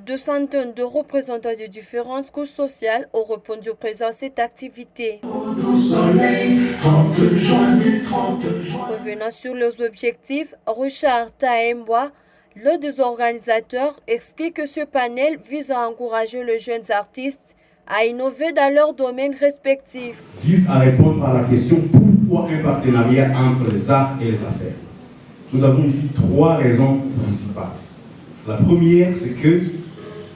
Deux centaines de représentants de différentes couches sociales ont répondu présent à cette activité. Revenant sur leurs objectifs, Richard Taemboa, l'un des organisateurs, explique que ce panel vise à encourager les jeunes artistes à innover dans leurs domaines respectifs. Vise à répondre à la question pourquoi un partenariat entre les arts et les affaires. Nous avons ici trois raisons principales. La première, c'est que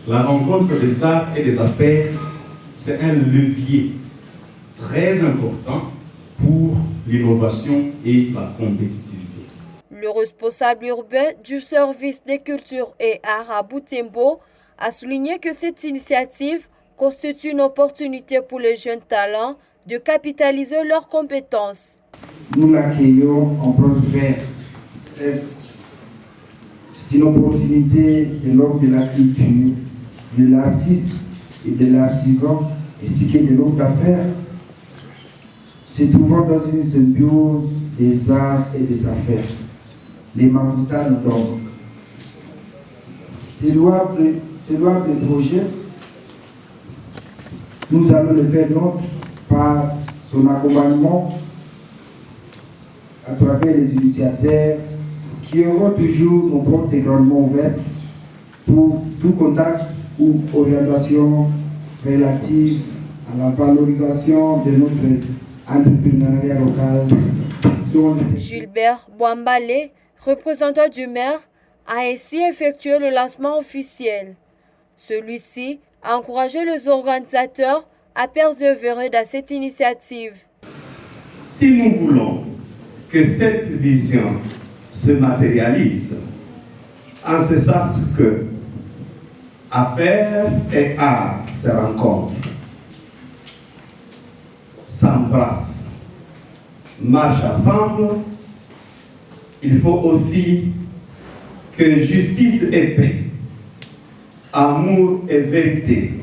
la rencontre des arts et des affaires, c'est un levier très important pour l'innovation et la compétitivité. Le responsable urbain du service des cultures et arts à Butembo a souligné que cette initiative constitue une opportunité pour les jeunes talents de capitaliser leurs compétences. Nous l'accueillons en preuve vert. C'est une opportunité de l'homme de la culture, de l'artiste et de l'artisan, ainsi que de l'homme d'affaires, se trouvant dans une symbiose des arts et des affaires. Les Mamoutas nous donnent. C'est louable le projet. Nous allons le faire nôtre par son accompagnement à travers les initiateurs qui auront toujours nos portes grandement ouvertes pour tout contact ou orientation relative à la valorisation de notre entrepreneuriat local. Gilbert Bouambale, représentant du maire, a ainsi effectué le lancement officiel. Celui-ci a encouragé les organisateurs à persévérer dans cette initiative. Si nous voulons que cette vision se matérialise, en ce sens que affaires et art se rencontrent, s'embrassent, marchent ensemble, il faut aussi que justice et paix, amour et vérité,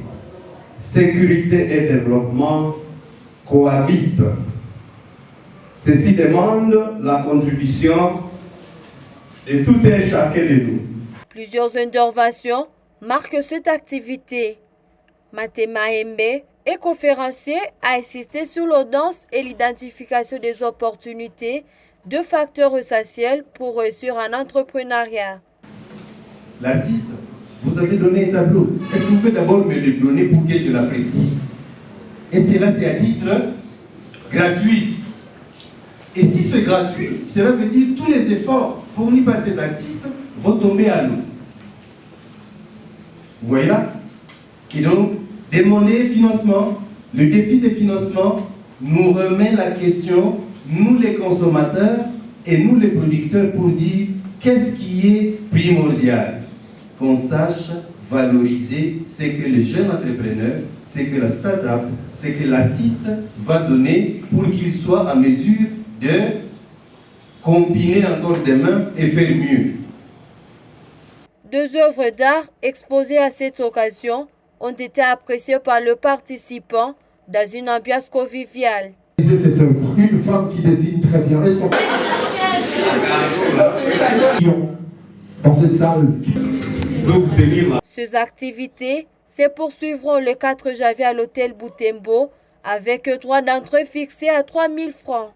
sécurité et développement cohabitent. Ceci demande la contribution de tout et chacun de nous. Plusieurs interventions marquent cette activité. Matema Hembe est conférencier, a insisté sur l'audience et l'identification des opportunités de facteurs essentiels pour réussir en entrepreneuriat. L'artiste, vous avez donné un tableau. Est-ce que vous pouvez d'abord me le donner pour que je l'apprécie? Et cela, c'est à titre gratuit. Et si c'est gratuit, cela veut dire que tous les efforts fournis par cet artiste vont tomber à l'eau. Vous voyez là? Et donc, demander financement, le défi de financement nous remet la question, nous les consommateurs et nous les producteurs, pour dire qu'est-ce qui est primordial. Qu'on sache valoriser ce que le jeune entrepreneur, ce que la start-up, ce que l'artiste va donner pour qu'il soit en mesure de combiner encore des mains et faire mieux. Deux œuvres d'art exposées à cette occasion ont été appréciées par le participant dans une ambiance conviviale. Cette œuvre, une femme qui dessine très bien. Est-ce qu'on... dans cette salle. Ces activités se poursuivront le 4 janvier à l'hôtel Butembo avec 3 d'entre eux fixés à 3 000 francs.